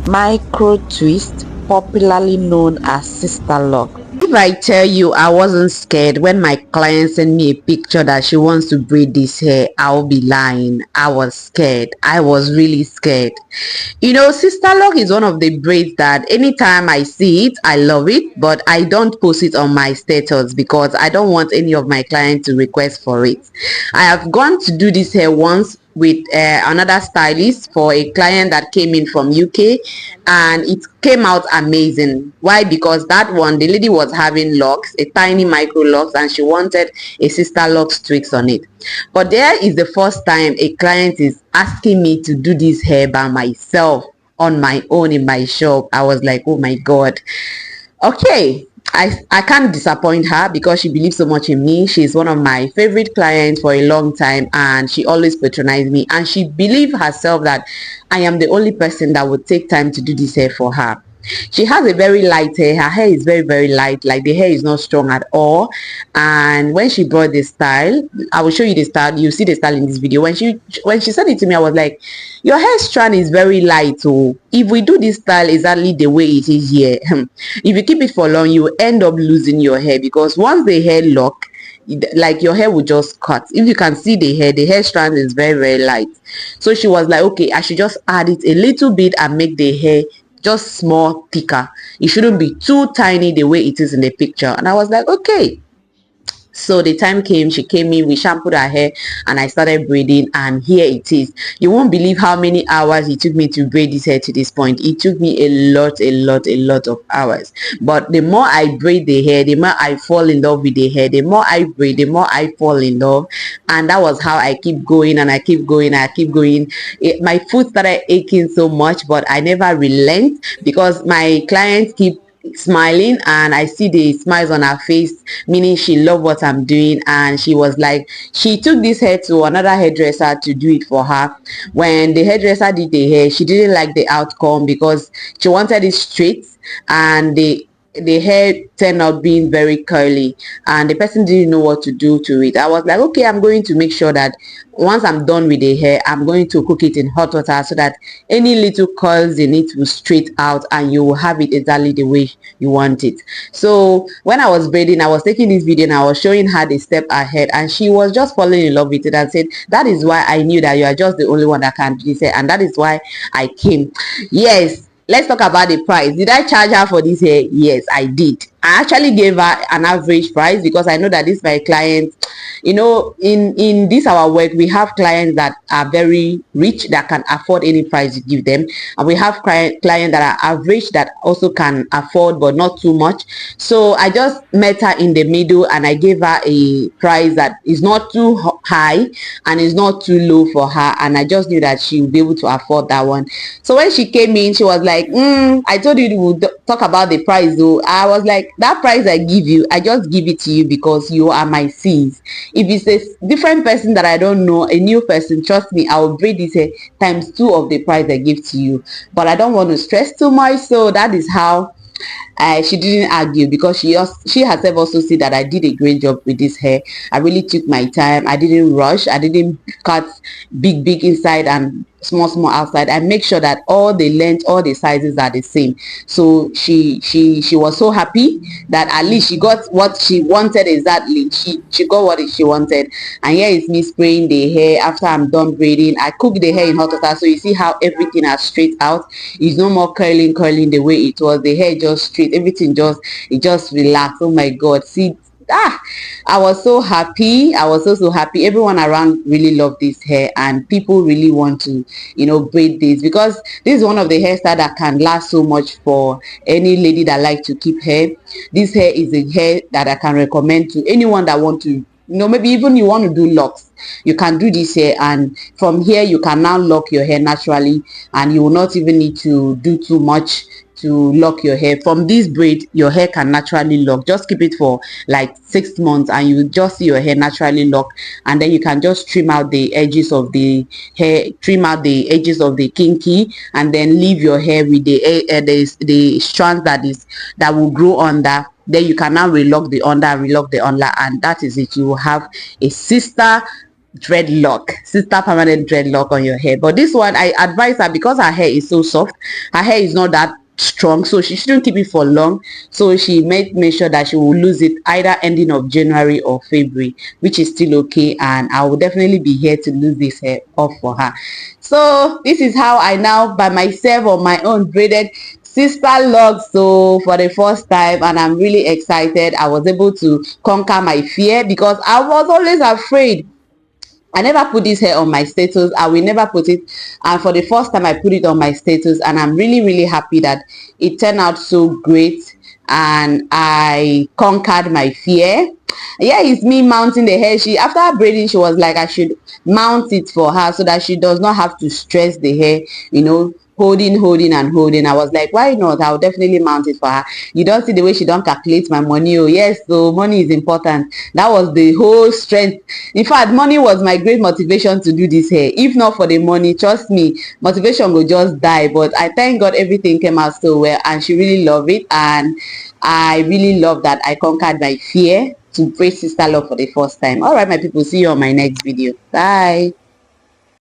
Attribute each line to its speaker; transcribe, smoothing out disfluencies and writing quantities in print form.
Speaker 1: Micro twist, popularly known as sister lock. If I tell you I wasn't scared when my client sent me a picture that she wants to braid this hair, I'll be lying. I was scared. I was really scared. Sister lock is one of the braids that anytime I see it, I love it, but I don't post it on my status because I don't want any of my clients to request for it. I have gone to do this hair once with another stylist for a client that came in from UK, and it came out amazing. Why? Because that one, the lady was having locks, a tiny micro locks, and she wanted a sister locks tweaks on it. But there is the first time a client is asking me to do this hair by myself on my own in my shop. I was like, oh my god. Okay, I can't disappoint her because she believes so much in me. She's one of my favorite clients for a long time, and she always patronized me, and she believed herself that I am the only person that would take time to do this hair for her. She has a very light hair. Her hair is very, very light. Like, the hair is not strong at all. And when she brought the style, I will show you the style. You see the style in this video. When she said it to me, I was like, your hair strand is very light. So if we do this style exactly the way it is here, if you keep it for long, you end up losing your hair, because once the hair lock, like, your hair will just cut. If you can see the hair strand is very, very light. So she was like, okay, I should just add it a little bit and make the hair just small, thicker. It shouldn't be too tiny the way it is in the picture. And I was like, okay. So the time came, she came in, we shampooed her hair, and I started braiding, and here it is. You won't believe how many hours it took me to braid this hair to this point. It took me a lot of hours. But the more I braid the hair, the more I fall in love with the hair. The more I braid, the more I fall in love. And that was how I keep going, and I keep going, and I keep going. My foot started aching so much, but I never relent, because my clients keep smiling, and I see the smiles on her face, meaning she loved what I'm doing. And she was like, she took this hair to another hairdresser to do it for her. When the hairdresser did the hair, she didn't like the outcome because she wanted it straight, and the hair turned out being very curly, and the person didn't know what to do to it. I was like, okay, I'm going to make sure that once I'm done with the hair, I'm going to cook it in hot water so that any little curls in it will straight out, and you will have it exactly the way you want it. So when I was braiding, I was taking this video and I was showing her the step ahead, and she was just falling in love with it and said, that is why I knew that you are just the only one that can do this hair, and that is why I came. Yes, let's talk about the price. Did I charge her for this hair? Yes, I did. I actually gave her an average price because I know that this my client, in this our work, we have clients that are very rich that can afford any price you give them, and we have clients that are average that also can afford but not too much. So I just met her in the middle, and I gave her a price that is not too high and is not too low for her, and I just knew that she would be able to afford that one. So when she came in, she was like, I told you we would talk about the price though. I was like, that price I give you, I just give it to you because you are my sis. If it's a different person that I don't know, a new person, trust me, I will braid this hair times 2 of the price I give to you. But I don't want to stress too much, so that is how she didn't argue, because she herself also said that I did a great job with this hair. I really took my time. I didn't rush. I didn't cut big inside and small outside. I make sure that all the length, all the sizes are the same. So she was so happy that at least she got what she wanted exactly. She got what she wanted. And here is me spraying the hair after I'm done braiding. I cook the hair in hot water, so you see how everything has straight out. It's no more curling the way it was. The hair just straight, everything just relaxed. Oh my god, see, I was so happy. I was so happy. Everyone around really loved this hair, and people really want to braid this, because this is one of the hairstyles that can last so much for any lady that like to keep hair. This hair is a hair that I can recommend to anyone that want to, maybe even you want to do locks. You can do this hair, and from here you can now lock your hair naturally, and you will not even need to do too much to lock your hair. From this braid, your hair can naturally lock. Just keep it for like 6 months, and you just see your hair naturally lock, and then you can just trim out the edges of the hair, trim out the edges of the kinky, and then leave your hair with the strands that will grow under. Then you can now relock the under and relock the under, and that is it. You will have a sister dreadlock, sister permanent dreadlock on your hair. But this one, I advise her, because her hair is so soft, her hair is not that strong, so she shouldn't keep it for long. So she make sure that she will lose it either ending of January or February, which is still okay, and I will definitely be here to lose this hair off for her. So this is how I now by myself on my own braided Siterlocs so for the first time, and I'm really excited. I was able to conquer my fear because I was always afraid. I never put this hair on my status. I will never put it. And for the first time, I put it on my status. And I'm really, really happy that it turned out so great. And I conquered my fear. Yeah, it's me mounting the hair. She, after braiding, she was like, I should mount it for her so that she does not have to stress the hair, holding. I was like, why not? I'll definitely mount it for her. You don't see the way she don't calculate my money. Oh yes, so money is important. That was the whole strength. In fact, money was my great motivation to do this hair. If not for the money, trust me, motivation will just die. But I thank God everything came out so well, and she really loved it. And I really love that I conquered my fear to braid Siterlocs for the first time. All right, my people, see you on my next video. Bye.